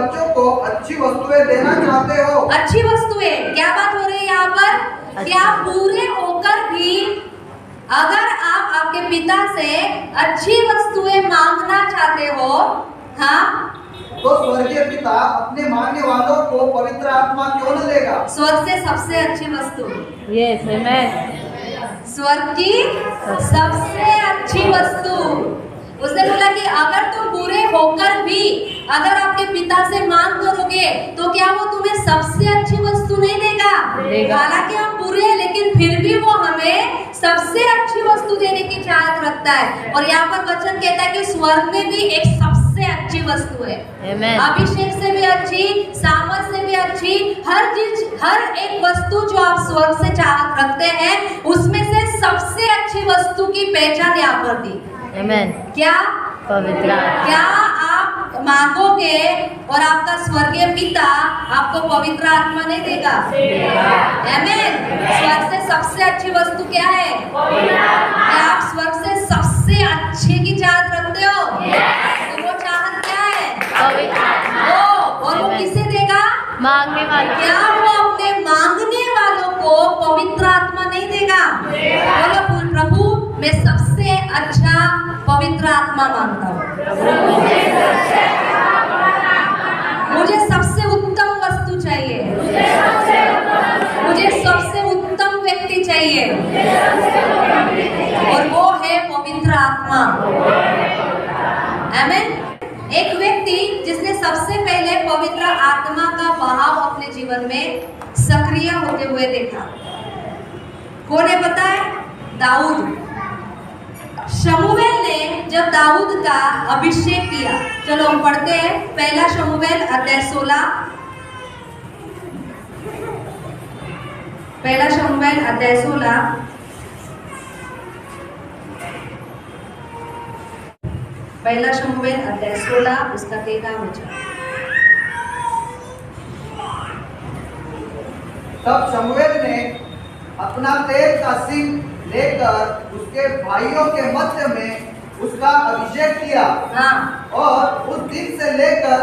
बच्चों को अच्छी वस्तुएं देना चाहते हो। अच्छी वस्तुएं, क्या बात हो रही है यहाँ पर कि आप पूरे होकर भी अगर आप आपके पिता से अच्छी वस्तुएं मांगना चाहते हो, हाँ, तो स्वर्गीय पिता अपने मांगने वालों को पवित्र आत्मा क्यों न देगा। स्वर्ग से सबसे अच्छी वस्तु, यस आमेन, स्वर्ग की सबसे अच्छी वस्तु। उसने बोला कि अगर तुम बुरे होकर भी अगर आपके पिता से मांग करोगे तो क्या वो तुम्हें सबसे अच्छी वस्तु नहीं देगा? हालांकि हम बुरे हैं लेकिन फिर भी वो हमें सबसे अच्छी वस्तु देने की चाहत रखता है। और यहाँ पर वचन कहता है कि स्वर्ग में भी एक सबसे अच्छी वस्तु है, अभिषेक से भी अच्छी, सामर्थ से भी अच्छी, हर चीज, हर एक वस्तु जो आप स्वर्ग से चाहत रखते हैं उसमें से सबसे अच्छी वस्तु की पहचान यहाँ पर दी। आमेन। क्या? पवित्र आत्मा। क्या आप मांगोगे और आपका स्वर्गीय पिता आपको पवित्र आत्मा नहीं देगा? आमेन। स्वर्ग से सबसे अच्छी वस्तु क्या है? क्या आप स्वर्ग से सबसे अच्छे की चाहत रखते हो? तो वो चाहत क्या है? पवित्र आत्मा। और वो किसे देगा? मांगने वाले। क्या वो अपने मांगने वालों को पवित्र आत्मा नहीं देगा? बोलो प्रभु, मैं सबसे अच्छा पवित्र आत्मा मांगता हूँ, मुझे सबसे उत्तम वस्तु चाहिए, मुझे सबसे उत्तम व्यक्ति चाहिए, और वो है पवित्र आत्मा। आमेन। एक व्यक्ति जिसने सबसे पहले पवित्र आत्मा का बहाव अपने जीवन में सक्रिय होते हुए देखा, कौन है पता है? दाऊद। शमूएल ने जब दाऊद का अभिषेक किया, चलो हम पढ़ते हैं पहला शमूएल अध्याय 16, पहला शमूएल अध्याय 16, पहला शमूएल अध्याय 16 उसका 13 वचन। तब शमूएल ने अपना तेल का सिंह लेकर उसके भाइयों के मध्य में उसका अभिषेक किया। हाँ। और उस दिन से लेकर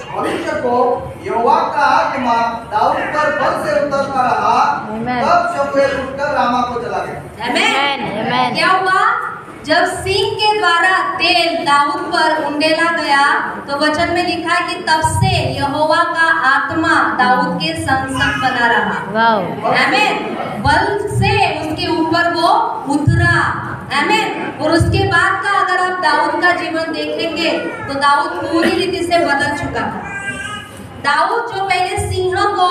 भविष्य को यहोवा का आत्मा दाऊद पर बल से उतरता रहा। तब शमूएल उठकर रामा को चला गया। आमेन। क्या हुआ? जब सिंह के द्वारा तेल दाऊद पर उंडेला गया तो वचन में लिखा है कि तब से यहोवा का आत्मा दाऊद के संग संग बना रहा। आमेन। बल से उसके ऊपर वो उतरा। आमेन। और उसके बाद का अगर आप दाऊद का जीवन देखेंगे तो दाऊद पूरी रीति से बदल चुका था। दाऊद जो पहले सिंह को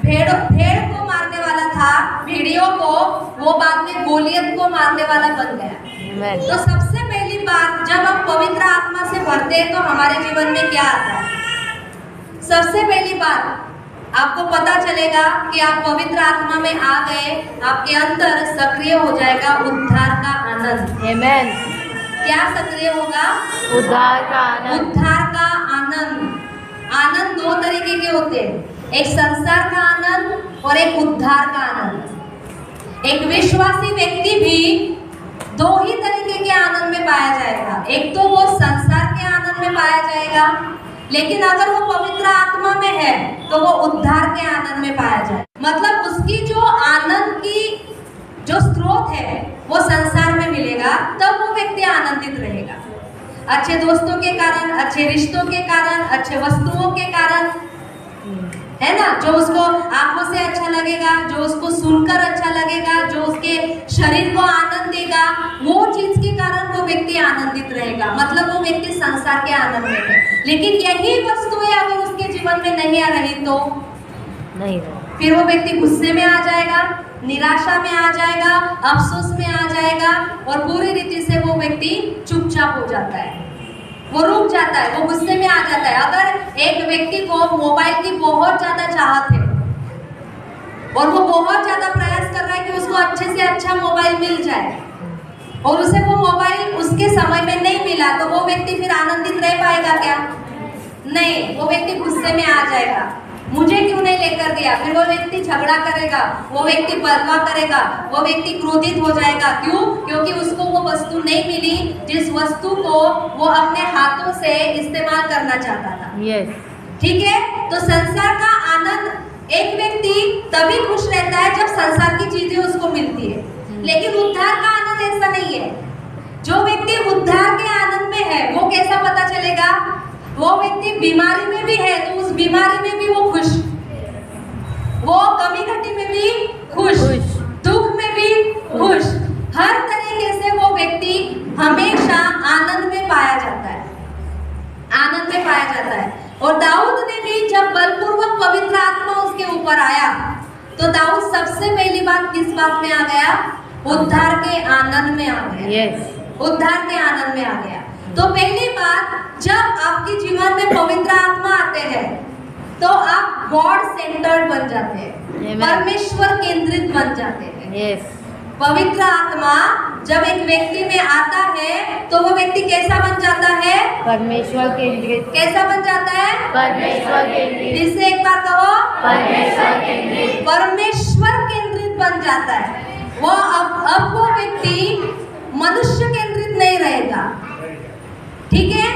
भेड़ को मारने वाला था, भेड़ियों को, वो बाद में गोलियत को मारने वाला बन गया। तो सबसे पहली बात, जब हम पवित्र आत्मा से भरते हैं तो हमारे जीवन में क्या आता है? सबसे पहली बात आपको पता चलेगा कि आप पवित्र आत्मा में आ गए, आपके अंदर सक्रिय हो जाएगा उद्धार का आनंद। आमेन। क्या सक्रिय होगा? उद्धार का आनंद। उद्धार का आनंद। आनंद दो तरीके के होते हैं, एक संसार का आनंद और एक उद्धार का आनंद। एक विश्वासी व्यक्ति भी दो ही तरीके के आनंद में पाया जाएगा, एक तो वो संसार के आनंद में पाया जाएगा, लेकिन अगर वो पवित्र आत्मा में है तो वो उद्धार के आनंद में पाया जाए। मतलब उसकी जो आनंद की जो स्रोत है वो संसार में मिलेगा, तब वो व्यक्ति आनंदित रहेगा। अच्छे दोस्तों के कारण, अच्छे रिश्तों के कारण, अच्छे वस्तुओं के कारण, है ना, जो उसको आंखों से अच्छा लगेगा, जो उसको सुनकर अच्छा लगेगा, जो उसके शरीर को आनंद देगा, वो चीज के कारण वो व्यक्ति आनंदित रहेगा। मतलब वो व्यक्ति संसार के आनंद में है। लेकिन यही वस्तुएं अगर उसके जीवन में नहीं आ रही तो नहीं, फिर वो व्यक्ति गुस्से में आ जाएगा, निराशा में आ जाएगा, अफसोस में आ जाएगा, और पूरी रीति से वो व्यक्ति चुपचाप हो जाता है, वो रुक जाता है, वो गुस्से में आ जाता है। अगर एक व्यक्ति को मोबाइल की बहुत ज्यादा चाहत है और वो बहुत ज्यादा प्रयास कर रहा है कि उसको अच्छे से अच्छा मोबाइल मिल जाए, और उसे वो मोबाइल उसके समय में नहीं मिला, तो वो व्यक्ति फिर आनंदित रह पाएगा क्या? नहीं, वो व्यक्ति गुस्से में आ जाएगा, मुझे क्यों नहीं लेकर दिया। फिर वो व्यक्ति झगड़ा करेगा, वो व्यक्ति बदला करेगा, वो व्यक्ति क्रोधित हो जाएगा। क्यों? क्योंकि उसको वो वस्तु नहीं मिली जिस वस्तु को वो अपने हाथों से इस्तेमाल करना चाहता था। यस। ठीक है, तो संसार का आनंद एक व्यक्ति तभी खुश रहता है जब संसार की चीजें उसको मिलती है, लेकिन उद्धार का आनंद ऐसा नहीं है। जो व्यक्ति उद्धार के आनंद में है वो कैसा पता चलेगा? वो व्यक्ति बीमारी में भी है तो उस बीमारी में भी वो खुश, वो कमी घटी में भी खुश, दुख में भी खुश, हर तरीके से वो व्यक्ति हमेशा आनंद में पाया जाता है, आनंद में पाया जाता है। और दाऊद ने भी जब बलपूर्वक पवित्र आत्मा उसके ऊपर आया तो दाऊद सबसे पहली बात किस बात में आ गया? उद्धार के आनंद में आ गया। उद्धार के आनंद में आ गया। तो पहली बात, जब आपके जीवन में पवित्र आत्मा आते हैं तो आप गॉड सेंटर्ड बन जाते हैं, परमेश्वर केंद्रित बन जाते हैं। पवित्र आत्मा जब एक व्यक्ति में आता है तो वो व्यक्ति कैसा बन जाता है? परमेश्वर केंद्रित। कैसा बन जाता है? परमेश्वर केंद्रित। इससे एक बार कहो, परमेश्वर केंद्रित। परमेश्वर केंद्रित बन जाता है। वो अब वो व्यक्ति मनुष्य केंद्रित नहीं रहेगा, ठीक है?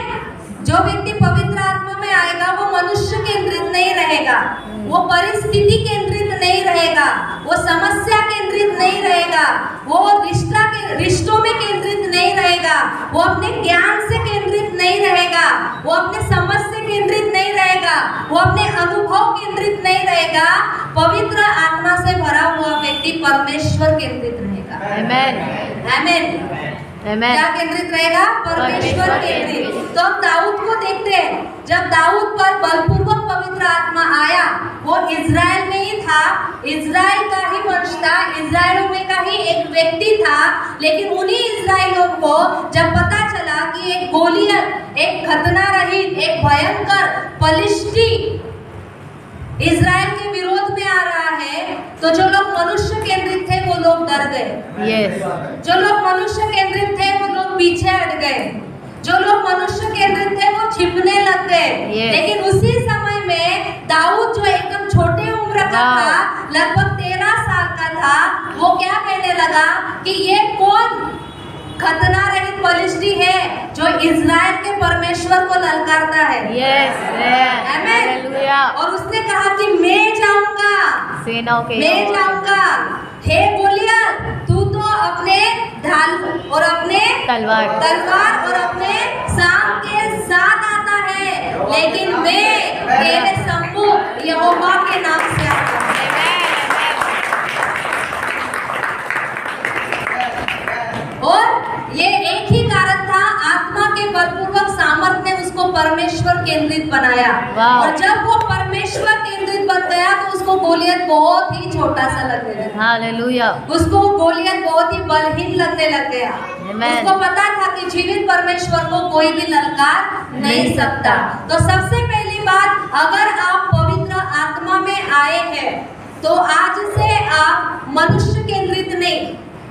जो व्यक्ति पवित्र आत्मा में आएगा वो मनुष्य केंद्रित नहीं रहेगा, वो परिस्थिति केंद्रित नहीं रहेगा, वो समस्या केंद्रित नहीं रहेगा, वो रिश्तों में केंद्रित नहीं रहेगा, वो अपने ज्ञान से केंद्रित नहीं रहेगा, वो अपने समझ से केंद्रित नहीं रहेगा, वो अपने अनुभव केंद्रित नहीं रहेगा। पवित्र आत्मा से भरा हुआ व्यक्ति परमेश्वर केंद्रित रहेगा। आमेन। आमेन। आमेन। क्या केंद्रित रहेगा? परमेश्वर केंद्रित। तो हम दाऊद को देखते हैं, जब दाऊद पर बलपूर्वक पवित्र आत्मा आया, वो इज़राइल में ही था, इज़राइल का ही वंश था, इज़राइलों में का ही एक व्यक्ति था, लेकिन उन्हीं इज़राइलों को जब पता चला कि एक गोलियत, एक खतना रहित, एक भयंकर पलिश्ती इज़राइल के विरोध में आ रहा है, तो जो लोग मनुष्य केंद्रित थे वो लोग डर गए। जो लोग मनुष्य केंद्रित थे वो लोग पीछे हट गए, जो लोग मनुष्य केंद्रित थे वो छिपने लग गए। लेकिन उसी समय में दाऊद जो एकदम छोटे उम्र का था, लगभग 13 साल का था, वो क्या कहने लगा कि ये कौन खतना रहित पलिश्ती है जो इज़राइल के परमेश्वर को ललकारता है। आमेन। और उसने कहा कि मैं जाऊंगा, मैं जाऊंगा। हे गोलियत, तू तो अपने ढाल और अपने तलवार और अपने सांप के साथ आता है, लेकिन मैं तेरे सम्मुख यहोवा के नाम से आता हूं। और ये एक ही कारण था, आत्मा के बलपूर्वक सामर्थ्य ने उसको परमेश्वर केंद्रित बनाया। और जब वो परमेश्वर केंद्रित बन गया तो उसको गोलियत बहुत ही छोटा सा लगने लगा। हालेलुया। उसको गोलियत बहुत ही बलहीन लगने लग गया। उसको पता था कि जीवित परमेश्वर को कोई भी ललकार नहीं सकता। तो सबसे पहली बात, अगर आप पवित्र आत्मा में आए हैं तो आज से आप मनुष्य केंद्रित नहीं,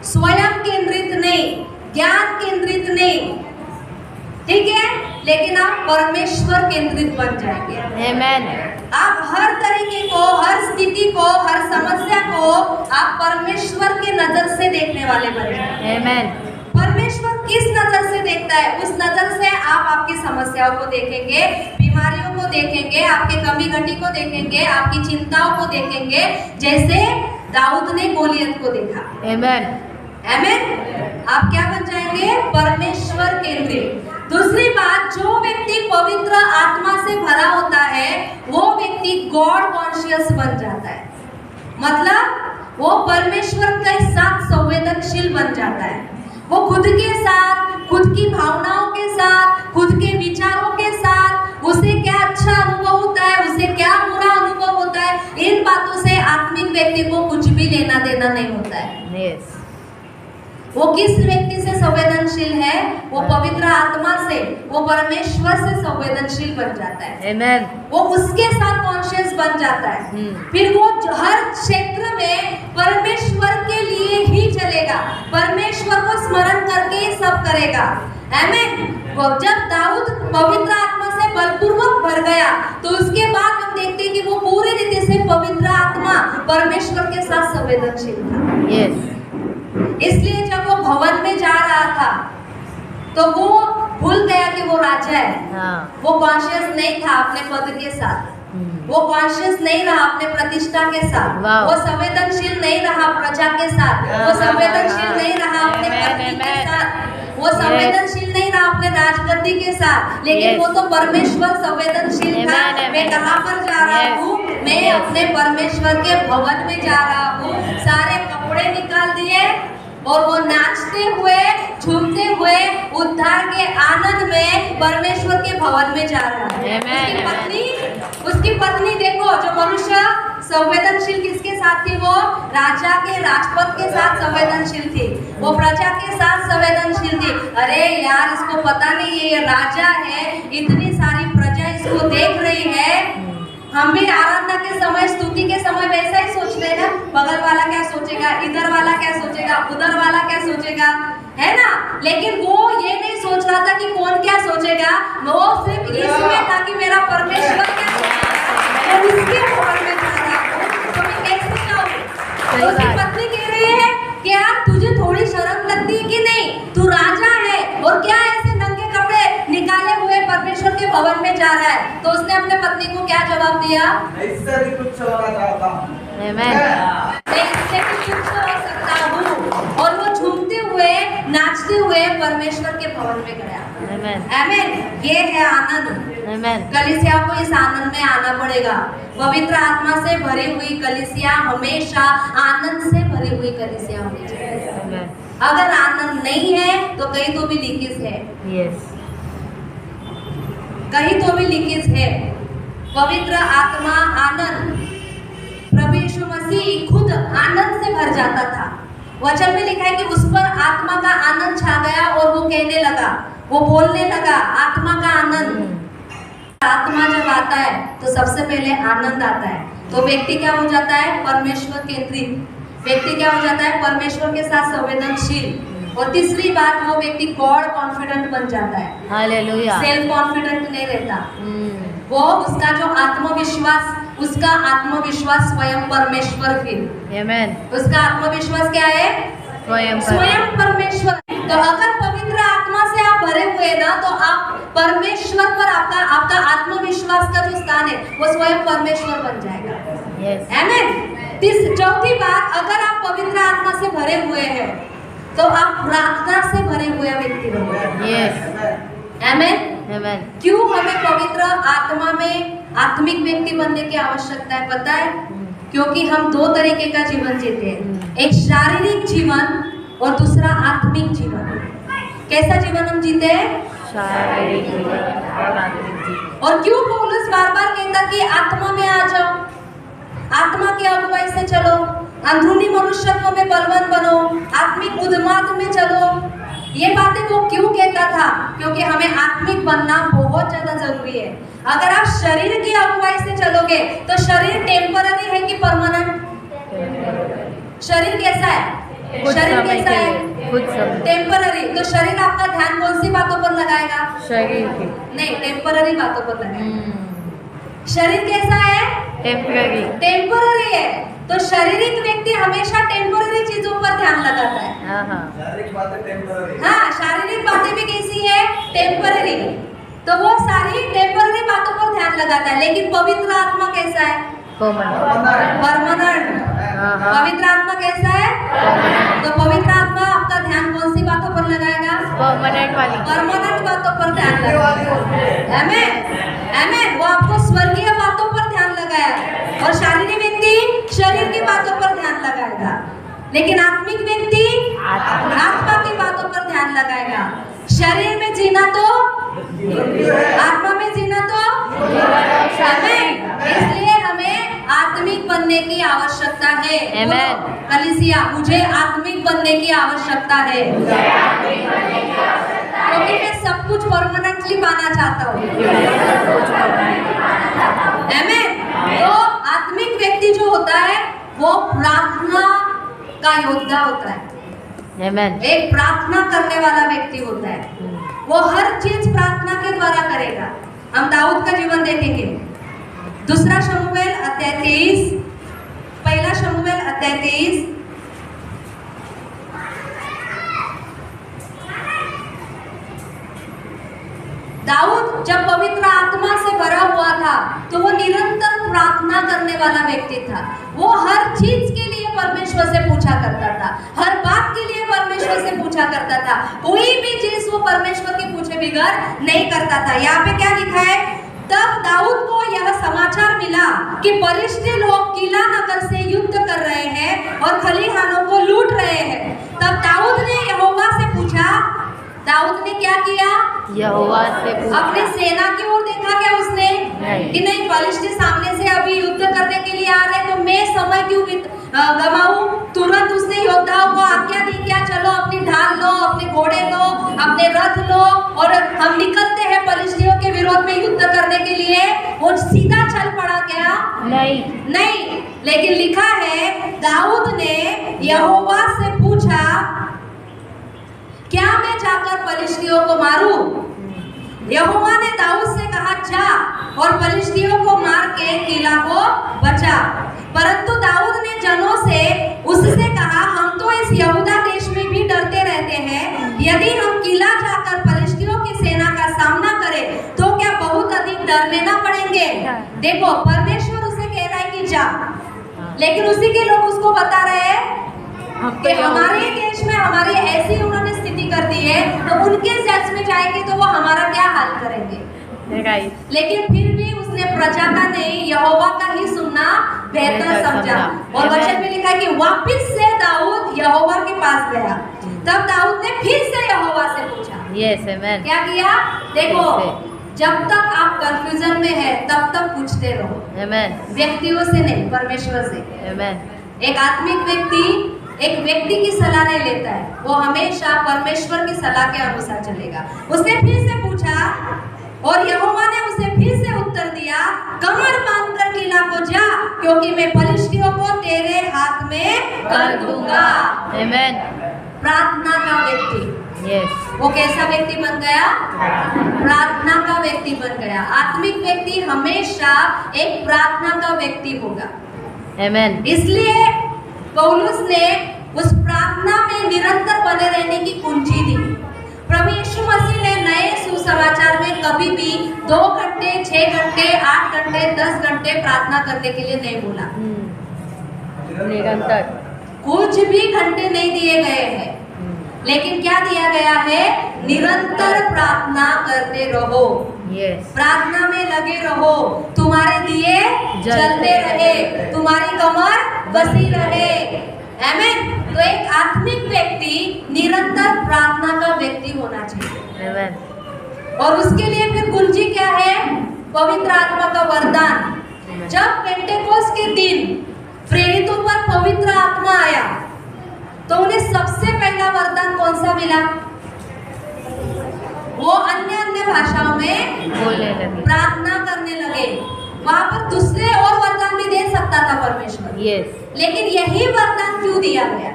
स्वयं केंद्रित नहीं, ज्ञान केंद्रित नहीं, ठीक है, लेकिन आप परमेश्वर केंद्रित बन जाएंगे। आमेन। आप हर तरीके को, हर स्थिति को, हर समस्या को आप परमेश्वर के नजर से देखने वाले बन जाएंगे। आमेन। परमेश्वर किस नजर से देखता है? उस नजर से आप आपकी समस्याओं को देखेंगे, बीमारियों को देखेंगे, आपके कमी घटी को देखेंगे, आपकी चिंताओं को देखेंगे, जैसे दाऊद ने गोलियत को देखा। आमेन। आमेन। आप क्या बन जाएंगे? परमेश्वर केंद्रित। दूसरी बात, जो व्यक्ति पवित्र आत्मा से भरा होता है वो व्यक्ति गॉड कॉन्शियस बन जाता है, मतलब वो परमेश्वर के साथ संवेदनशील बन जाता है। वो खुद के साथ, खुद की भावनाओं के साथ, खुद के विचारों के साथ, उसे क्या अच्छा अनुभव होता है, उसे क्या बुरा अनुभव होता है, इन बातों से आत्मिक व्यक्ति को कुछ भी लेना देना नहीं होता है। वो किस व्यक्ति से संवेदनशील है? वो पवित्र आत्मा से, वो परमेश्वर से संवेदनशील बन जाता है। आमेन। वो उसके साथ कॉन्शियस बन जाता है। फिर वो हर क्षेत्र में परमेश्वर के लिए ही चलेगा, परमेश्वर को स्मरण करके ही सब करेगा। आमेन। जब दाऊद पवित्र आत्मा से बलपूर्वक भर गया तो उसके बाद हम देखते हैं कि वो पूरी रीति से पवित्र आत्मा परमेश्वर के साथ संवेदनशील था। इसलिए जब वो भवन में जा रहा था तो वो भूल गया कि वो राजा है। हाँ। वो कॉन्शियस नहीं था अपने पद के साथ, वो कॉन्शियस नहीं रहा अपने प्रतिष्ठा के साथ, वाह। वो संवेदनशील नहीं रहा प्रजा के साथ, वो संवेदनशील नहीं रहा अपने पत्नी के साथ, वो संवेदनशील नहीं रहा अपने राजगद्दी के साथ। लेकिन वो तो परमेश्वर संवेदनशील था। मैं कहाँ पर जा रहा हूँ? मैं अपने परमेश्वर के भवन में जा रहा हूँ। सारे कपड़े निकाल दिए और वो नाचते हुए झूमते हुए उद्धार के आनंद में परमेश्वर के भवन में जा रहा है। उसकी पत्नी देखो, जो मनुष्य संवेदनशील किसके साथ थी? वो राजा के राजपद के साथ संवेदनशील थी, वो प्रजा के साथ संवेदनशील थी। अरे यार, इसको पता नहीं है ये राजा है, इतनी सारी प्रजा इसको देख रही है। हम भी आराधना के समय, स्तुति के समय वैसा ही सोचते हैं ना, बगल वाला क्या सोचेगा, इधर वाला क्या सोचेगा, उधर वाला क्या सोचेगा, है ना। लेकिन वो ये नहीं सोच रहा था कि कौन क्या सोचेगा, वो सिर्फ इसमें था कि मेरा परमेश्वर क्या सोचेगा, और उसके भवन में जा रहा हूं, तो मैं कैसे जाऊं? तो उसकी पत्नी कह रही है कि यार, तुझे थोड़ी शर्म लगती है कि नहीं? तू राजा है और क्या ऐसे नंगे कपड़े निकाले हुए परमेश्वर के भवन में जा रहा है? तो उसने अपने पत्नी को क्या जवाब दिया? इससे भी कुछ होना चाहता हूँ। Amen. मैं इससे भी कुछ हो सकता हूँ। और वो झूमते हुए नाचते हुए परमेश्वर के भवन में गया। Amen. आमीन। ये है आनंद। Amen. कलीसिया को इस आनंद में आना पड़ेगा। पवित्र आत्मा से भरी हुई कलीसिया हमेशा आनंद से भरी हुई कलीसिया होनी चाहिए। Amen. अगर आनंद नहीं है तो कहीं तो भी लीकेज है, Yes. कहीं तो भी लीकेज है। पवित्र आत्मा आनंद, प्रभु यीशु मसीह खुद आनंद से भर जाता था। वचन में लिखा है कि उस पर आत्मा का आनंद छा गया और वो कहने लगा, वो बोलने लगा, आत्मा का आनंद। आत्मा जब आता है तो सबसे पहले आनंद आता है, तो व्यक्ति क्या हो जाता है? परमेश्वर केंद्रित। व्यक्ति क्या हो जाता है? परमेश्वर के साथ संवेदनशील। और तीसरी बात, वो व्यक्ति गॉड कॉन्फिडेंट बन जाता है। Hallelujah. सेल्फ कॉन्फिडेंट नहीं रहता। वो उसका जो आत्मविश्वास, उसका आत्मविश्वास स्वयं परमेश्वर फिर। Amen. उसका आत्मविश्वास क्या है? स्वयं परमेश्वर। तो अगर पवित्र आत्मा से आप भरे हुए ना, तो आप परमेश्वर पर आपका आत्मविश्वास का जो स्थान है वो स्वयं परमेश्वर बन जाएगा। Yes. आमीन। चौथी बात, अगर आप पवित्र आत्मा से भरे हुए हैं तो आप प्रार्थना से भरे हुए व्यक्ति बनेंगे। Yes. आमीन। Amen. क्यों हमें पवित्र आत्मा में आत्मिक व्यक्ति बनने की आवश्यकता है पता है? क्योंकि हम दो तरीके का जीवन जीते हैं, एक शारीरिक जीवन और दूसरा आत्मिक जीवन। कैसा जीवन हम जीते हैं? शारीरिक जीवन और आत्मिक जीवन। और क्यों पौलुस बार बार कहता कि आत्मा में आ जाओ, आत्मा की अगुवाई से चलो, अंदरूनी मनुष्यत्व में बलवान बनो, आत्मिक उन्माद में चलो। ये बातें वो क्यों कहता था? क्योंकि हमें आत्मिक बनना बहुत ज्यादा जरूरी है। अगर आप शरीर की अगुवाई से चलोगे तो शरीर टेम्पररी है कि परमानेंट? शरीर कैसा है? शरीर कैसा है? कुछ समय टेम्पररी। तो शरीर आपका ध्यान कौन सी बातों पर लगाएगा? शरीर की नहीं, टेम्पररी बातों पर लगाएगा। शरीर कैसा है? टेम्पररी। टेम्पररी है। तो शारीरिक व्यक्ति हमेशा टेम्पररी चीजों पर ध्यान लगाता है। शारीरिक बातें टेम्पररी। हाँ, शारीरिक बातें भी कैसी है? टेम्पररी। तो वो सारी टेम्पररी बातों पर ध्यान लगाता है। लेकिन पवित्र आत्मा कैसा है? परमानेंट। पवित्र आत्मा कैसा है? तो पवित्र आत्मा आपका ध्यान कौन सी बातों पर लगाएगा? परमानेंट वाली। परमानेंट बातों पर ध्यान लगाएगा। आमीन। आमीन। वो आपको स्वर्गीय बातों पर ध्यान लगाया और शारीरिक व्यक्ति शरीर की बातों पर ध्यान लगाएगा, लेकिन आत्मिक व्यक्ति आत्मा की बातों पर ध्यान लगाएगा। शरीर में जीना तो, आत्मा में जीना तो आमीन। इसलिए हमें आत्मिक बनने की आवश्यकता है। आमीन। कलीसिया, मुझे आत्मिक बनने की आवश्यकता है, क्योंकि मैं सब कुछ परमानेंटली पाना चाहता हूँ। आमीन। तो आत्मिक व्यक्ति जो होता है वो प्रार्थना का योद्धा होता है। Amen. एक प्रार्थना करने वाला व्यक्ति होता है, वो हर चीज प्रार्थना के द्वारा करेगा। हम दाऊद का जीवन देखेंगे। दूसरा शमूएल अध्याय 23, पहला शमूएल अध्याय 23, वाला व्यक्ति था। वो हर चीज के लिए परमेश्वर से पूछा करता था, हर बात के लिए परमेश्वर से पूछा करता था, कोई भी चीज वो परमेश्वर के पूछे बगैर नहीं करता था। यहाँ पे क्या लिखा है, तब दाऊद को यह समाचार मिला कि फलिश्ती लोग किला नगर से युद्ध कर रहे हैं और खलिहानों को लूट रहे हैं। तब दाऊद ने यहोवा से पूछा, दाऊद ने क्या किया, यहोवा से पूछा। अपनी सेना की ओर देखा क्या उसने कि नहीं, फलिश्ती सामने से अभी युद्ध करने के लिए आ रहे, तो मैं समय क्यों गवाऊं। तुरंत उसने योद्धाओं को आज्ञा दी, क्या चलो अपनी ढाल लो, अपने घोड़े लो, अपने रथ लो और हम निकलते हैं फलिश्तियों के विरोध में युद्ध करने के लिए। वो सीधा चल पड़ा क्या, नहीं, लेकिन लिखा है दाऊद ने यहोवा से पूछा, क्या मैं जाकर फलिश्तियों को मारूं। यहोवा ने दाऊद से कहा, जा और फलिश्तियों को मार के किला को बचा। परंतु दाऊद ने जनों से उससे कहा, हम तो इस यहूदा देश में भी डरते रहते हैं, यदि हम किला जाकर फलिश्तियों की सेना का सामना करें तो क्या बहुत अधिक डर में ना पड़ेंगे। देखो परमेश्वर उसे कह रहा है कि जा, लेकिन उसी के लोग उसको बता रहे हैं कि हमारे देश में हमारी ऐसी उन्होंने स्थिति कर दी है, तो उनके देश में जाएंगे तो वो हमारा क्या हाल करेंगे। लेकिन फिर भी उसने प्रजा का नहीं, यहोवा का ही सुनना बेहतर समझा। और वचन में लिखा है कि वापस से दाऊद यहोवा के पास गया। तब दाऊद ने फिर से यहोवा से पूछा, क्या किया, देखो जब तक आप कंफ्यूजन में है तब तक पूछते रहो, व्यक्तियों से नहीं, परमेश्वर से। एक आत्मिक व्यक्ति एक व्यक्ति की सलाह नहीं लेता है, वो हमेशा परमेश्वर की सलाह के अनुसार चलेगा। उसने फिर से पूछा और यहोवा ने उसे फिर से उत्तर दिया, कमर बांधकर किला को जा, क्योंकि मैं फलिश्तियों को तेरे हाथ में कर दूंगा। प्रार्थना का व्यक्ति, वो कैसा व्यक्ति बन गया, प्रार्थना का व्यक्ति बन गया। आत्मिक व्यक्ति हमेशा एक प्रार्थना का व्यक्ति होगा। इसलिए पौलुस ने उस प्रार्थना में निरंतर बने रहने की कुंजी दी। प्रभु यीशु मसीह ने नए सुसमाचार में कभी भी 2 घंटे, 6 घंटे, 8 घंटे, 10 घंटे प्रार्थना करने के लिए नहीं बोला। निरंतर कुछ भी घंटे नहीं दिए गए हैं, लेकिन क्या दिया गया है, निरंतर प्रार्थना करते रहो। प्रार्थना में लगे रहो, तुम्हारे दिए जलते रहे, तुम्हारी कमर बसी रहे। आमीन। तो एक आत्मिक व्यक्ति निरंतर प्रार्थना का व्यक्ति होना चाहिए। और उसके लिए फिर कुंजी क्या है, पवित्र आत्मा का वरदान। जब पेंटेकोस्ट के दिन प्रेरितों पर पवित्र आत्मा आया तो उन्हें सबसे पहला वरदान कौन सा मिला, वो अन्य भाषाओं में बोलने लगे, प्रार्थना करने लगे। वहां पर दूसरे और वरदान भी दे सकता था परमेश्वर, लेकिन यही वरदान क्यों दिया गया,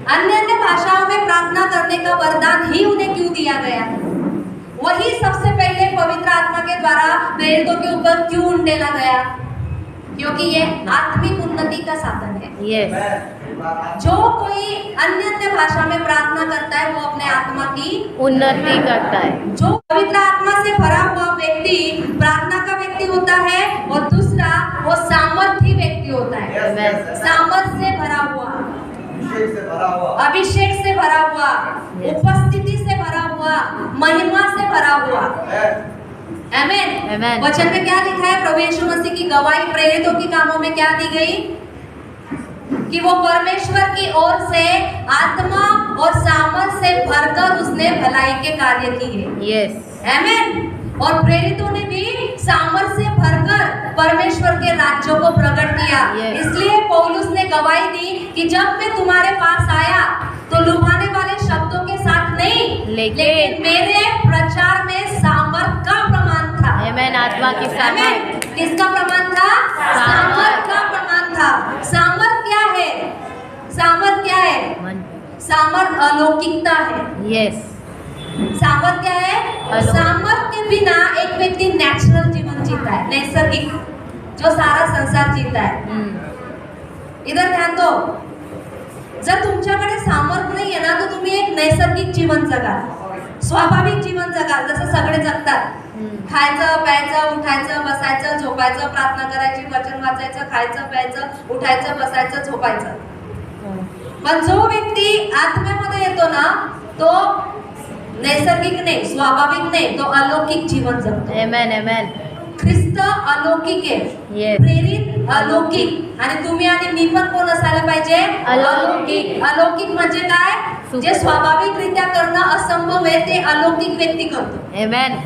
अन्य भाषाओं में प्रार्थना करने का वरदान ही उन्हें क्यों दिया गया, वही सबसे पहले पवित्र आत्मा के द्वारा प्रेरितों के ऊपर क्यों उंडेला गया, क्योंकि ये आत्मिक उन्नति का साधन है। जो कोई अन्य भाषा में प्रार्थना करता है वो अपने आत्मा की उन्नति करता है। जो पवित्र आत्मा से भरा हुआ व्यक्ति प्रार्थना का व्यक्ति होता है, और दूसरा वो सामर्थी व्यक्ति होता है। सामर्थ से भरा हुआ, अभिषेक से भरा हुआ, उपस्थिति से भरा हुआ, महिमा से भरा हुआ। आमीन। वचन में क्या लिखा है, प्रभु यीशु मसीह की गवाही प्रेरितों की कामों में क्या दी गई कि वो परमेश्वर की ओर से आत्मा और सामर्थ से भरकर उसने भलाई के कार्य किए। आमीन। और प्रेरितों ने भी सामर्थ से भरकर परमेश्वर के राज्यों को प्रकट किया। इसलिए पौलुस ने गवाही दी कि जब मैं तुम्हारे पास आया तो लुभाने वाले शब्दों के साथ नहीं, लेकिन मेरे प्रचार में सामर्थ का प्रमाण था। आमीन। आत्मा की सामर्थ। किसका प्रमाण था, सामर्थ का प्रमाण था। सामर्थ क्या है, सामर्थ क्या है, सामर्थ अलौकिकता है। सामर्थ क्या है, सामर्थ के बिना एक व्यक्ति नेचुरल जीवन जीता है, नैसर्गिक, जो सारा संसार जीता है। इधर ध्यान दो, जर तुमच्याकडे सामर्थ नाही आहे ना, तो तुम्ही एक नैसर्गिक जीवन जगा, स्वाभाविक जीवन जगा, जसं सगळे जगतात, खायचं, प्यायचं, उठायचं, बसायचं, झोपायचं, प्रार्थना करायची, वचन वाचायचं, खायचं, प्यायचं, उठायचं, बसायचं, झोपायचं. पण जो व्यक्ती आत्म्यामध्ये येतो ना, तो नैसर्गिक नाही, स्वाभाविक नाही, तो अलौकिक जीवन जगतो. Amen, amen. ख्रिस्त अलौकिक आहे, Yes. प्रेरित अलौकिक. आणि तुम्ही आणि मी पण कोण असायला पाहिजे? अलौकिक. अलौकिक म्हणजे काय? Super. जे स्वाभाविकरित्या करणं असंभव आहे ते अलौकिक व्यक्ती करतो. Amen.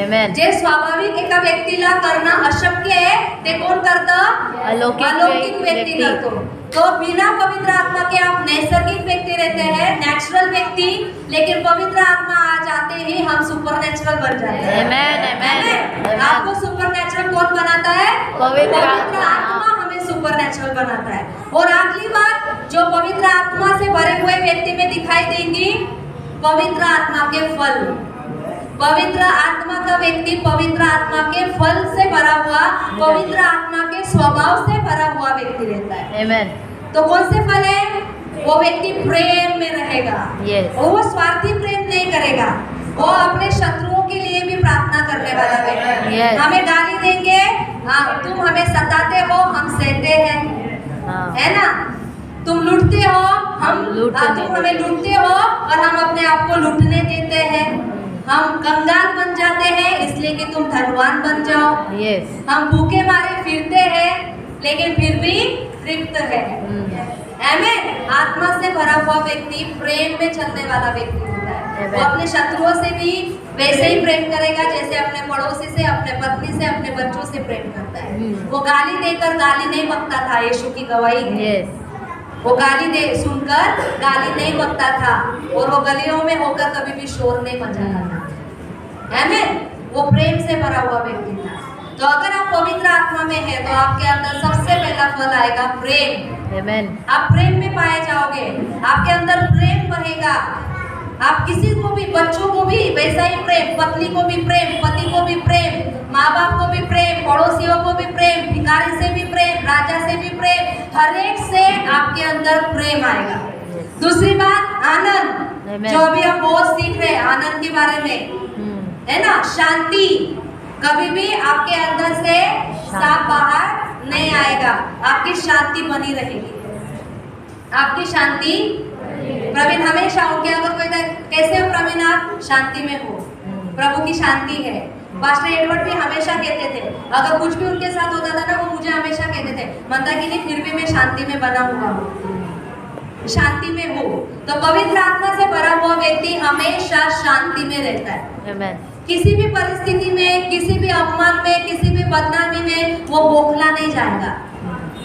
Amen. जे स्वाभाविक एका व्यक्तीला करणं अशक्य आहे ते कोण करतं? अलौकिक व्यक्ती व्यक्ती. करतो. तो बिना पवित्र आत्मा के आप नैसर्गिक व्यक्ति रहते हैं, नेचुरल व्यक्ति, लेकिन पवित्र आत्मा आ जाते ही हम सुपर नेचुरल बन जाते हैं. Amen, amen. Amen. आपको सुपर नेचुरल कौन बनाता है? पवित्र आत्मा हमें सुपर नेचुरल बनाता है. और अगली बात जो पवित्र आत्मा से भरे हुए व्यक्ति में दिखाई देंगी, पवित्र आत्मा के फल. पवित्र आत्मा का व्यक्ति पवित्र आत्मा के फल से भरा हुआ, पवित्र आत्मा के स्वभाव से भरा हुआ व्यक्ति रहता है. Amen. तो कौन से फल है? वो व्यक्ति प्रेम में रहेगा. Yes. वो स्वार्थी प्रेम नहीं करेगा. वो अपने शत्रुओं के लिए भी प्रार्थना करने वाला व्यक्ति. Yes. हमें गाली देंगे, हाँ तुम हमें सताते हो, हम सहते हैं, हाँ. है ना. तुम लूटते हो, हम लूटने तुम हमें लूटते हो और हम अपने आप को लूटने देते हैं. हम कंगाल बन जाते हैं इसलिए कि तुम धनवान बन जाओ. Yes. हम भूखे मारे फिरते हैं लेकिन फिर भी तृप्त है. आमेन. आत्मा से भरा हुआ व्यक्ति प्रेम में चलने वाला व्यक्ति होता है. वो अपने शत्रुओं से भी वैसे ही प्रेम करेगा जैसे अपने पड़ोसी से, अपने पत्नी से, अपने बच्चों से प्रेम करता है. वो गाली देकर गाली नहीं बकता था, यीशु की गवाही है. Yes. वो गाली दे सुनकर गाली नहीं बकता था और वो गलियों में होकर कभी भी शोर नहीं मचाता था. आमीन. वो प्रेम से भरा हुआ व्यक्ति था. तो अगर आप पवित्र आत्मा में है तो आपके अंदर सबसे पहला फल आएगा प्रेम. Amen. आप प्रेम में पाए जाओगे, आपके अंदर प्रेम बहेगा. आप किसी को भी, बच्चों को भी वैसा ही प्रेम, पत्नी को भी प्रेम, पति को भी प्रेम, माँ बाप को भी प्रेम, पड़ोसियों को भी प्रेम, भिखारी से भी प्रेम, राजा से भी प्रेम, हर एक से आपके अंदर प्रेम आएगा. दूसरी बात आनंद. Amen. जो अभी हम बहुत सीख रहे हैं आनंद के बारे में, है ना. शांति. कभी भी आपके अंदर से सांप बाहर नहीं आएगा, आपकी शांति बनी रहेगी. आपकी शांति. प्रवीण हमेशा उनके अगर कोई कैसे हो प्रवीण, आप शांति में हो, प्रभु की शांति है. पास्टर एडवर्ड भी हमेशा कहते थे, अगर कुछ भी उनके साथ होता था ना, वो मुझे हमेशा कहते थे, मंदाकिनी फिर भी मैं शांति में बना हुआ हूँ, शांति में हो. तो पवित्र आत्मा से भरा हुआ व्यक्ति हमेशा शांति में रहता है. Amen. किसी भी परिस्थिति में, किसी भी अपमान में, किसी भी बदनामी में वो बौखला नहीं जाएगा,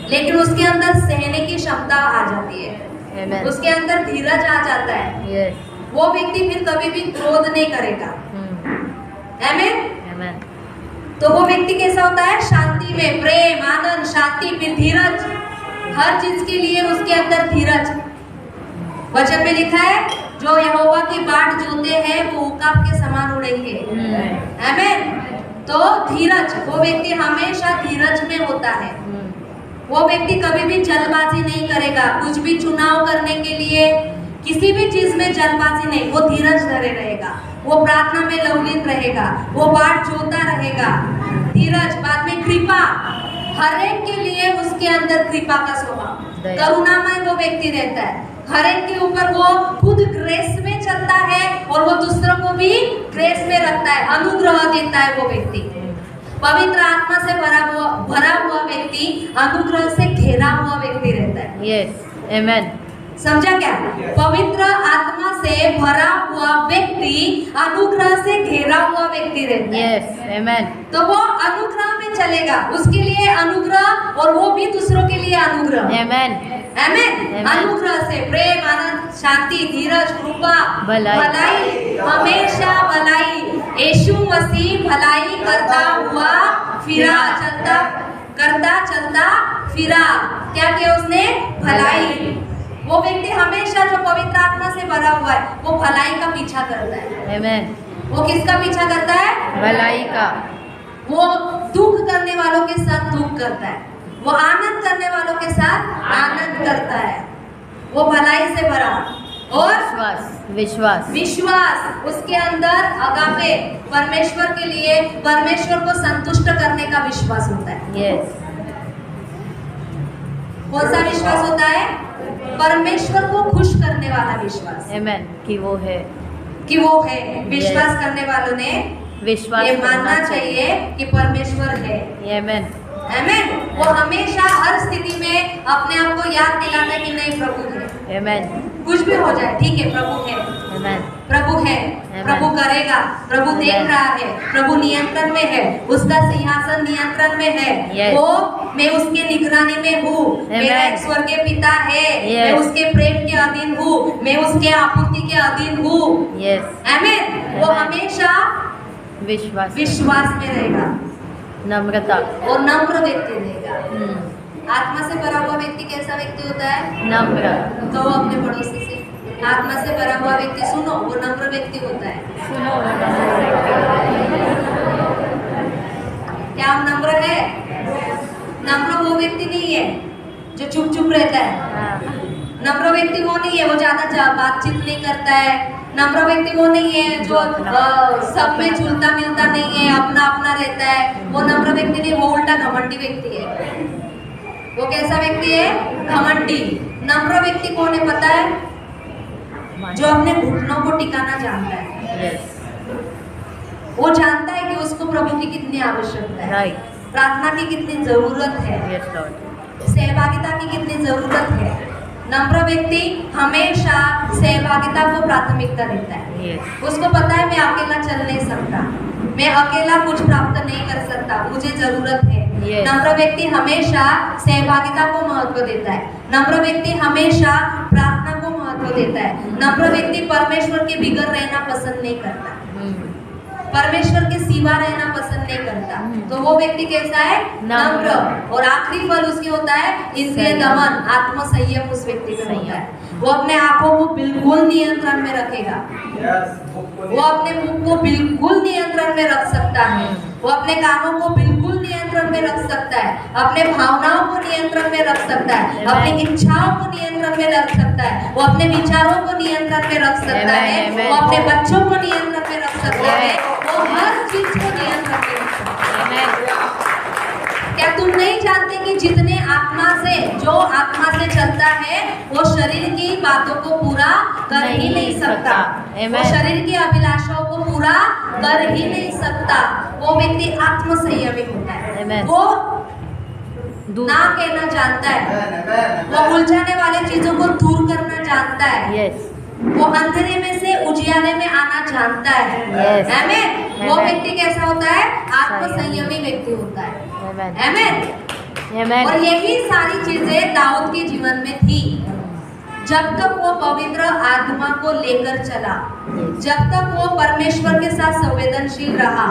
लेकिन उसके अंदर सहने की क्षमता आ जाती है. Amen. उसके अंदर धीरज आ जाता है. Yes. वो व्यक्ति फिर कभी भी क्रोध नहीं करेगा. आमीन. Amen. तो वो व्यक्ति कैसा होता है? शांति में, प्रेम, आनंद, शांति, फिर धीरज. हर चीज के लिए उसके अंदर धीरज. वचन में लिखा है, जो यहोवा की बाट जोते हैं वो उकाब के समान उड़ेंगे. आमीन. तो धीरज, वो व्यक्ति हमेशा धीरज में होता है. वो व्यक्ति कभी भी जल्दबाजी नहीं करेगा. कुछ भी चुनाव करने के लिए किसी भी चीज में जल्दबाजी नहीं, वो धीरज धरे रहेगा. वो प्रार्थना में लवलीन रहेगा, वो बाट जोता रहेगा. धीरज. बाद में कृपा. हर एक के लिए उसके अंदर कृपा का स्वभाव, करुणामय वो व्यक्ति रहता है. हर एक के ऊपर वो खुद ग्रेस में चलता है और वो दूसरों को भी ग्रेस में रखता है, अनुग्रह देता है वो व्यक्ति. पवित्र आत्मा से भरा हुआ व्यक्ति अनुग्रह से घेरा हुआ व्यक्ति रहता है. Yes. Amen. समझा क्या? पवित्र आत्मा से भरा हुआ व्यक्ति अनुग्रह से घेरा हुआ व्यक्ति रहता है. Yes. Amen. तो वो अनुग्रह में चलेगा, उसके लिए अनुग्रह और वो भी दूसरों के लिए अनुग्रह. Amen. आमीन. अनुग्रह से प्रेम, आनंद, शांति, धीरज, कृपा, भलाई. हमेशा भलाई. यीशु मसीह भलाई करता हुआ फिरा, चलता फिरा. क्या किया उसने? भलाई. वो व्यक्ति हमेशा जो पवित्र आत्मा से भरा हुआ है वो भलाई का पीछा करता है. Amen. वो किसका पीछा करता है? भलाई का. वो दुख करने वालों के साथ दुख करता है, वो आनंद करने वालों के साथ आनंद करता है. वो भलाई से भरा और विश्वास. उसके अंदर अगापे, परमेश्वर के लिए, परमेश्वर को संतुष्ट करने का विश्वास होता है। Yes. कौन सा विश्वास होता है? परमेश्वर को खुश करने वाला विश्वास, Amen. कि वो है। कि वो है। विश्वास करने वालों ने विश्वास ये करना मानना चाहिए कि परमेश्वर है। Amen. आमेन। वो हमेशा हर स्थिति में अपने आप को याद दिलाता है कि नहीं, प्रभु है। Amen. कुछ भी हो जाए, ठीक है, प्रभु है, Amen. प्रभु है, प्रभु करेगा, प्रभु देख रहा है, प्रभु नियंत्रण में है, उसका सिंहासन नियंत्रण में है। Yes. वो मैं उसके निगरानी में हूँ, मेरा एक स्वर्गीय पिता है, Yes. मैं उसके प्रेम के अधीन हूँ, मैं उसके आपूर्ति के अधीन हूँ। Yes. आमेन। वो Amen. हमेशा विश्वास में रहेगा नम्रता। और नम्र व्यक्ति रहेगा। हम्म। आत्मा से भरा हुआ व्यक्ति कैसा व्यक्ति होता है? नम्र। तो अपने पड़ोसी से, आत्मा से भरा हुआ व्यक्ति सुनो, वो नम्र व्यक्ति होता है। सुनो। क्या हम नम्र है? नम्र वो व्यक्ति नहीं है जो चुप चुप रहता है। हाँ। नम्र व्यक्ति वो नहीं है, वो ज्यादा बातचीत नहीं करता है। नम्र व्यक्ति वो नहीं है जो सब में झूलता मिलता नहीं है, अपना अपना रहता है। वो नम्र व्यक्ति नहीं, वो उल्टा घमंडी व्यक्ति है। वो कैसा व्यक्ति है? घमंडी। नम्र व्यक्ति कौन है पता है? जो अपने घुटनों को टिकाना जानता है। Yes. वो जानता है कि उसको प्रभु की कितनी आवश्यकता है, Right. प्रार्थना की कितनी जरूरत है, Yes, Lord. सहभागिता की कितनी जरूरत है। नम्र व्यक्ति हमेशा सहभागिता को प्राथमिकता देता है। Yes. उसको पता है मैं अकेला चल नहीं सकता, मैं अकेला कुछ प्राप्त नहीं कर सकता, मुझे जरूरत है। Yes. नम्र व्यक्ति हमेशा सहभागिता को महत्व देता है। नम्र व्यक्ति हमेशा प्रार्थना को महत्व देता है। नम्र व्यक्ति परमेश्वर के बिगड़ रहना पसंद नहीं करता, हम्म। परमेश्वर के सिवा रहना पसंद नहीं करता। तो वो व्यक्ति कैसा है? नम्र। और आखिरी फल उसके होता है इंद्रिय दमन, आत्म संयम उस व्यक्ति का होता है। वो अपने आंखों को बिल्कुल नियंत्रण में रखेगा, वो अपने मुंह को बिल्कुल नियंत्रण में रख सकता है, वो अपने कानों को बिल्कुल नियंत्रण में रख सकता है, अपने भावनाओं को नियंत्रण में रख सकता है, अपनी इच्छाओं को नियंत्रण में रख सकता है, वो अपने विचारों को नियंत्रण में रख सकता है, वो अपने बच्चों को नियंत्रण में रख सकता है, वो हर चीज को नियंत्रण में रख सकता है। क्या तुम नहीं जानते कि जितने जो आत्मा से चलता है वो शरीर की बातों को पूरा कर ही नहीं सकता, वो शरीर की अभिलाषाओं को पूरा कर ही नहीं सकता। वो व्यक्ति आत्म संयमी होता है, वो ना कहना जानता है, वो उलझाने वाले चीजों को दूर करना जानता है, वो अंधेरे में से उजियारे में आना जानता है। आमीन। वो व्यक्ति कैसा होता है? आत्म संयमी व्यक्ति होता है। आमीन। और यही सारी चीजें दाऊद के जीवन में थी जब तक वो पवित्र आत्मा को लेकर चला, जब तक वो परमेश्वर के साथ संवेदनशील रहा।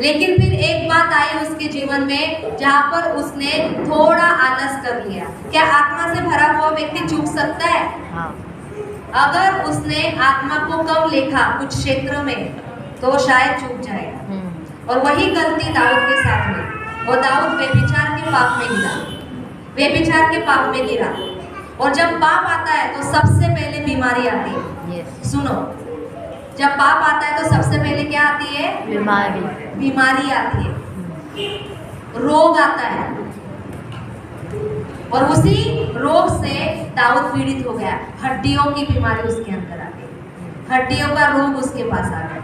लेकिन फिर एक बात आई उसके जीवन में जहाँ पर उसने थोड़ा आलस कर लिया। क्या आत्मा से भरा हुआ व्यक्ति चूक सकता है? अगर उसने आत्मा को कम लेखा कुछ क्षेत्र में तो शायद चूक जाएगा। और वही गलती दाऊद के साथ हुई। और दाऊद व्यभिचार के पाप में गिरा, व्यभिचार के पाप में गिरा। और जब पाप आता है तो सबसे पहले बीमारी आती है। सुनो, जब पाप आता है तो सबसे पहले क्या आती है? बीमारी आती है, रोग आता है। और उसी रोग से दाऊद पीड़ित हो गया। हड्डियों की बीमारी उसके अंदर आ गई, हड्डियों का रोग उसके पास आ गया।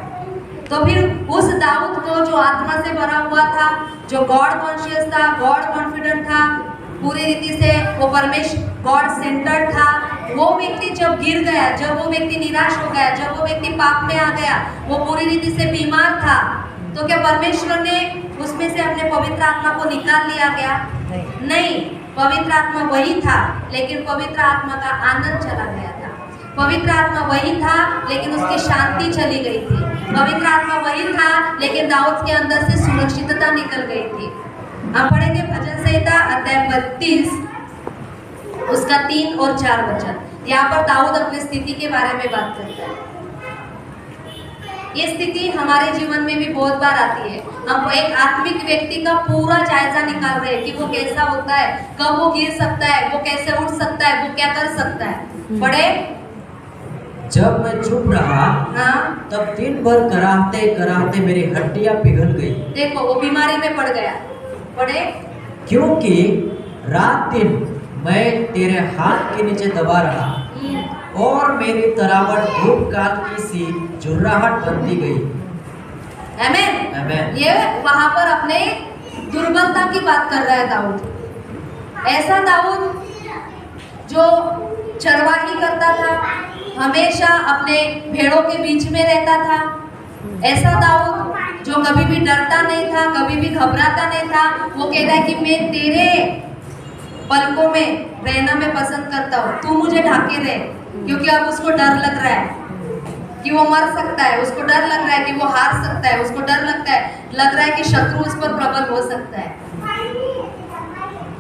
तो फिर उस दाऊद को जो आत्मा से भरा हुआ था, जो गॉड कॉन्शियस था, गॉड कॉन्फिडेंट था, पूरी रीति से वो परमेश्वर गॉड सेंटर्ड था, वो व्यक्ति जब गिर गया, जब वो व्यक्ति निराश हो गया, जब वो व्यक्ति पाप में आ गया, वो पूरी रीति से बीमार था, तो क्या परमेश्वर ने उसमें से अपने पवित्र आत्मा को निकाल लिया गया? नहीं, पवित्र आत्मा वही था, लेकिन पवित्र आत्मा का आनंद चला गया था। पवित्र आत्मा वही था, लेकिन उसकी शांति चली गई थी। पवित्र आत्मा वही था, लेकिन दाऊद के अंदर से सुरक्षितता निकल गई थी। हम पढ़ेंगे भजन संहिता अध्याय 32 उसका 3 और 4 वचन। यहाँ पर दाऊद अपनी स्थिति के बारे में बात करता है। ये स्थिति हमारे जीवन में भी बहुत बार आती है। हम एक आत्मिक व्यक्ति का पूरा जायजा निकाल रहे हैं कि वो कैसा होता है, कब वो गिर सकता है, वो कैसे उठ सकता है, वो क्या कर सकता है। पढ़े। जब मैं चुप रहा, तब दिन भर कराहते कराहते मेरी हड्डियां पिघल गई। देखो, वो बीमारी में पड़ गया, पढ़े। क्योंकि रात दिन मैं तेरे हाथ के नीचे दबा रहा और मेरी तरावट धूप काल की सी झुर्राहट बनती गई। आमेन। आमेन। ये वहां पर अपने दुर्बलता की बात कर रहा है दाऊद। ऐसा दाऊद जो चरवाही करता था, हमेशा अपने भेड़ों के बीच में रहता था। ऐसा दाऊद जो कभी भी डरता नहीं था, कभी भी घबराता नहीं था। वो कह रहा है कि मैं तेरे पलकों में रहना मैं पसंद करता हूँ, तू मुझे ढाके रहे। क्योंकि अब उसको डर लग रहा है कि वो मर सकता है, उसको डर लग रहा है कि वो हार सकता है, उसको डर लग रहा है कि शत्रु उस पर प्रबल हो सकता है।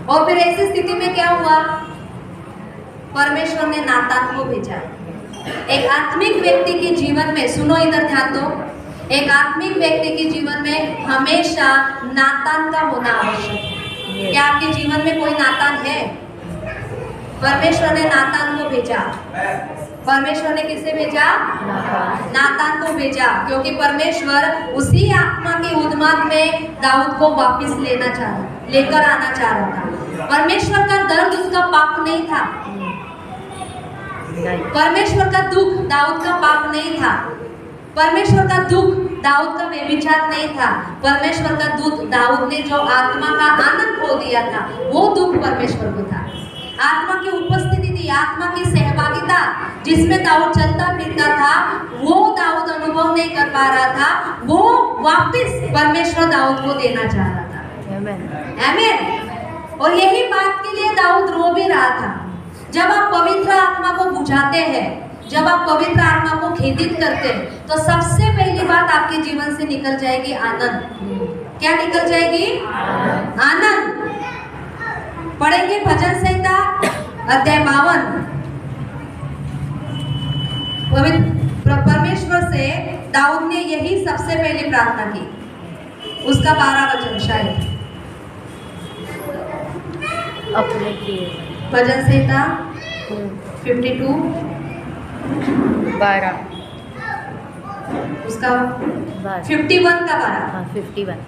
और फिर ऐसी स्थिति में क्या हुआ, परमेश्वर ने नातान को भेजा। एक आत्मिक व्यक्ति के जीवन में, सुनो इधर ध्यान दो, एक आत्मिक व्यक्ति के जीवन में हमेशा नातान का होना आवश्यक है। क्या आपके जीवन में कोई नातान है? परमेश्वर ने नातान को भेजा। परमेश्वर ने किसे भेजा? नातान को भेजा, क्योंकि परमेश्वर उसी आत्मा के उन्माद में दाऊद को वापस लेकर आना चाह रहा था। परमेश्वर का दर्द उसका पाप नहीं था, परमेश्वर का दुख दाऊद का पाप नहीं था, परमेश्वर का दुख दाऊद का व्यभिचार नहीं था, परमेश्वर का दुख दाऊद ने जो आत्मा का आनंद खो दिया था वो दुख परमेश्वर को था। आत्मा की उपस्थिति थी, आत्मा की सहभागिता जिसमें दाऊद चलता फिरता था, वो दाऊद अनुभव नहीं कर पा रहा था, वो वापस परमेश्वर दाऊद को देना चाह रहा था। आमीन। और यही बात के लिए दाऊद रो भी रहा था। जब आप पवित्र आत्मा को बुझाते हैं, जब आप पवित्र आत्मा को खेदित करते हैं, तो सबसे पहली बात आपके जीवन से निकल जाएगी आनंद। क्या निकल जाएगी? आनंद। पढ़ेंगे भजन संहिता अध्याय 52। परमेश्वर से दाऊद ने यही सबसे पहली प्रार्थना की, उसका 12 वचन शायद। अपने किए भजन संहिता 52 12 उसका 51 का 12। हाँ 51।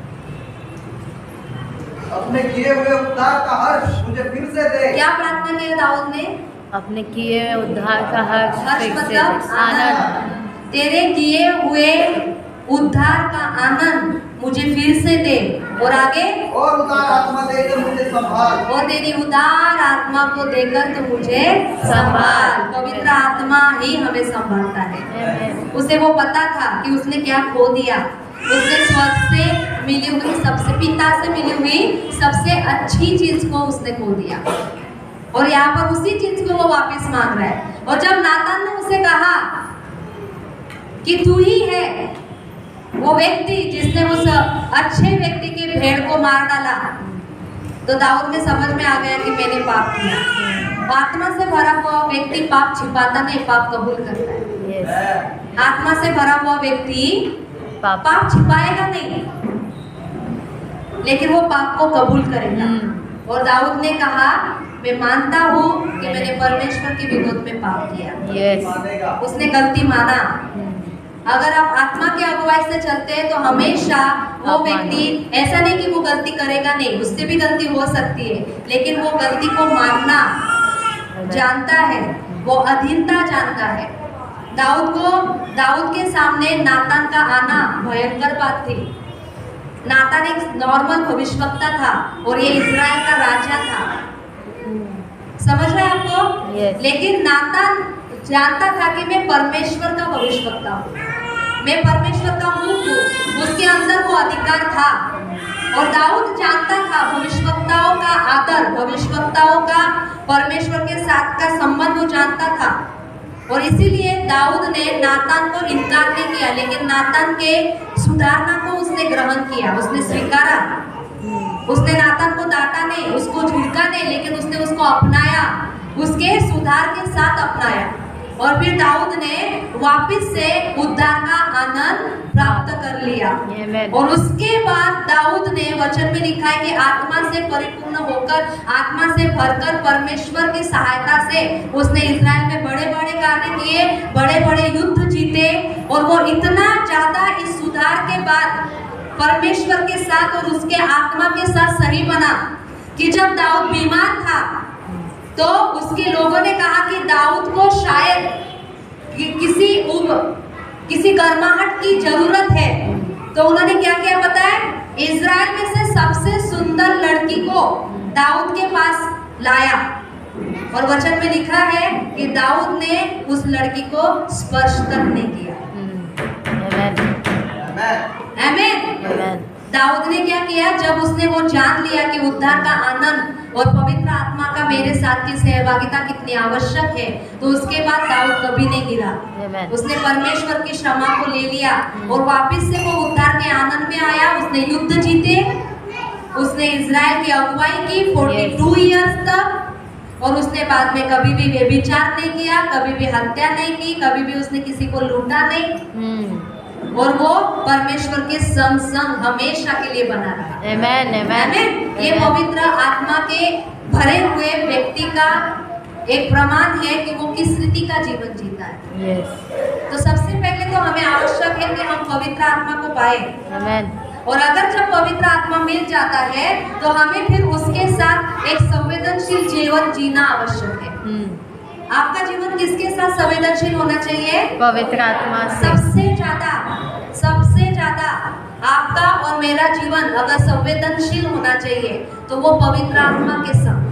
अपने किए हुए उद्धार का हर्ष मुझे फिर से दे। क्या प्रार्थना की दाऊद ने? अपने किए हुए उद्धार का हर्ष हर्ष फिर से मतलब दे। आनंद। तेरे किए हुए उद्धार का आनंद मुझे फिर से दे। और आगे, और उदार आत्मा देकर मुझे संभाल। और तेरी उदार आत्मा को देकर तो मुझे संभाल। पवित्र आत्मा ही हमें संभालता है। उसे वो पता था कि उसने क्या खो दिया। उसने स्वर्ग से मिली हुई, सबसे पिता से मिली हुई सबसे अच्छी चीज को उसने खो दिया, और यहाँ पर उसी चीज को वो वापस मांग रहा है। और जब नातान ने उसे कहा कि तू ही है वो व्यक्ति जिसने उस अच्छे व्यक्ति के भेड़ को मार डाला, तो दाऊद में समझ में आ गया कि मैंने पाप किया। आत्मा से भरा हुआ व्यक्ति पाप छिपाता नहीं, पाप कबूल करता है। आत्मा से भरा हुआ व्यक्ति पाप छिपाएगा नहीं, लेकिन वो पाप को कबूल करेगा। और दाऊद ने कहा, मैं मानता हूँ कि मैंने परमेश्वर के विरोध में पाप किया। उसने गलती माना। अगर आप आत्मा के अगुवाई से चलते हैं तो हमेशा वो व्यक्ति, ऐसा नहीं कि वो गलती करेगा नहीं, उससे भी गलती हो सकती है, लेकिन वो गलती को मानना जानता है, वो अधीनता जानता है। दाऊद के सामने नातान का आना भयंकर बात थी। नातान एक नॉर्मल भविष्यवक्ता था और ये इस्राएल का राजा था। समझ रहे हैं आपको? लेकिन नातान जानता था कि मैं परमेश्वर का भविष्यवक्ता हूँ, मैं परमेश्वर का मुख हूँ। उसके अंदर वो अधिकार था। और दाऊद जानता था भविष्यवक्ताओं का आदर, भविष्यवक्ताओं का परमेश्वर के साथ का संबंध वो जानता था। और इसीलिए दाऊद ने नातान को इनकार नहीं किया, लेकिन नातान के सुधारना को उसने ग्रहण किया, उसने स्वीकारा। उसने नातान को डांटा नहीं, उसको झिड़का नहीं, लेकिन उसने उसको अपनाया, उसके सुधार के साथ अपनाया। और फिर दाऊद ने वापस से उद्धार का आनंद प्राप्त कर लिया। और उसके बाद दाऊद ने वचन में लिखा है कि आत्मा से परिपूर्ण होकर, आत्मा से भरकर परमेश्वर की सहायता से उसने इस्राएल में बड़े बड़े कार्य किए, बड़े बड़े युद्ध जीते। और वो इतना ज्यादा इस सुधार के बाद परमेश्वर के साथ और उसके आत्मा के साथ सही बना कि जब दाऊद बीमार था तो उसके लोगों ने कहा कि दाऊद को शायद किसी गर्माहट की जरूरत है। तो उन्होंने क्या किया पता है? इज़राइल में से सबसे सुंदर लड़की को दाऊद के पास लाया और वचन में लिखा है कि दाऊद ने उस लड़की को स्पर्श तक नहीं किया। आमीन। दाऊद ने क्या किया? जब उसने वो जान लिया कि उद्धार का आनंद और पवित्र आत्मा का मेरे साथ की सहभागिता कितनी आवश्यक है, तो उसके बाद दाऊद कभी नहीं गिरा। उसने परमेश्वर की क्षमा को ले लिया और वापस से वो उद्धार के आनंद में आया। उसने युद्ध जीते, उसने इज़राइल की अगुवाई की 42 इयर्स तक, और उसने बाद में कभी भी व्यभिचार नहीं किया, कभी भी हत्या नहीं की, कभी भी उसने किसी को लूटा नहीं, और वो परमेश्वर के संग संग हमेशा के लिए बना रहा। आमीन। ये पवित्र आत्मा के भरे हुए व्यक्ति का एक प्रमाण है कि वो किस रीति का जीवन जीता है। तो सबसे पहले तो हमें आवश्यक है कि हम पवित्र आत्मा को पाए। और अगर जब पवित्र आत्मा मिल जाता है तो हमें फिर उसके साथ एक संवेदनशील जीवन जीना आवश्यक है। आपका जीवन किसके साथ संवेदनशील होना चाहिए? पवित्र आत्मा से। सबसे ज्यादा आपका और मेरा जीवन अगर संवेदनशील होना चाहिए तो वो पवित्र आत्मा के साथ।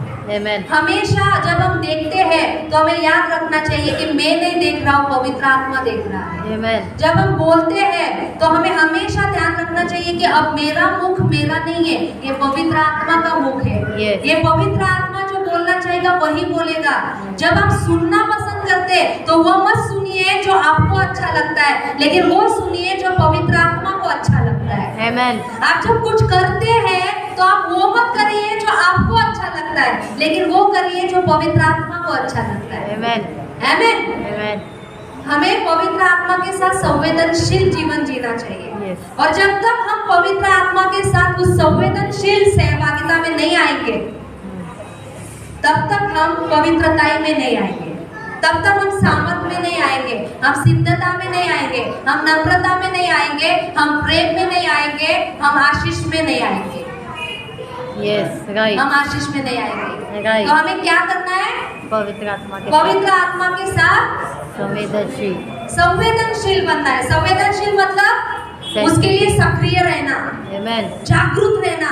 हमेशा जब हम देखते हैं तो हमें याद रखना चाहिए कि मैं नहीं देख रहा हूँ, पवित्र आत्मा देख रहा है। जब हम बोलते हैं तो हमें हमेशा ध्यान रखना चाहिए कि अब मेरा मुख मेरा नहीं है, ये पवित्र आत्मा का मुख है। ये पवित्र आत्मा जो बोलना चाहेगा वही बोलेगा। जब आप सुनना पसंद करते तो वो मत सुनिए जो आपको अच्छा लगता है, लेकिन वो सुनिए जो पवित्र आत्मा को अच्छा लगता है। आप जब कुछ करते हैं तो आप वो मत करिए जो आपको अच्छा लगता है, लेकिन वो करिए जो पवित्र आत्मा को अच्छा लगता है। आमीन। हमें पवित्र आत्मा के साथ संवेदनशील जीवन जीना चाहिए। और जब तक हम पवित्र आत्मा के साथ उस संवेदनशील सहभागिता में नहीं आएंगे तब तक हम पवित्रता में नहीं आएंगे, तब तक हम सामर्थ में नहीं आएंगे, हम सिद्धता में नहीं आएंगे, हम नम्रता में नहीं आएंगे, हम प्रेम में नहीं आएंगे, हम आशीष में नहीं आएंगे। हम आशीष में नहीं आएंगे। तो हमें क्या करना है? पवित्र आत्मा के साथ संवेदनशील बनना है। संवेदनशील मतलब उसके लिए सक्रिय रहना, जागरूक रहना।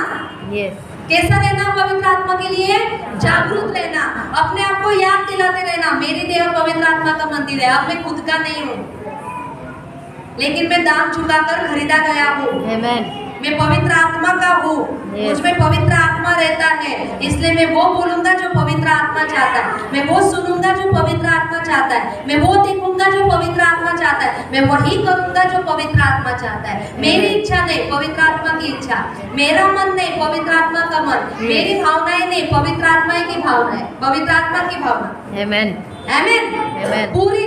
कैसा रहना? पवित्र आत्मा के लिए जागरूक रहना, अपने आप को याद दिलाते रहना मेरी देह पवित्र आत्मा का मंदिर है। अब मैं खुद का नहीं हूँ, लेकिन मैं दाम चुकाकर खरीदा गया हूँ। मैं पवित्र आत्मा का हूँ, मुझमें पवित्र आत्मा रहता है, इसलिए मैं वो बोलूंगा जो पवित्र आत्मा चाहता है, मैं वो सुनूंगा जो पवित्र आत्मा चाहता है, मैं वो देखूंगा जो पवित्र आत्मा चाहता है, मैं वही करूंगा जो पवित्र आत्मा चाहता है। मेरी इच्छा नहीं, पवित्र आत्मा की इच्छा, मेरा मन नहीं, पवित्र आत्मा का मन, मेरी भावनाएं नहीं, पवित्र आत्मा की भावनाएं, पवित्र आत्मा की भावना। आमीन। पूरी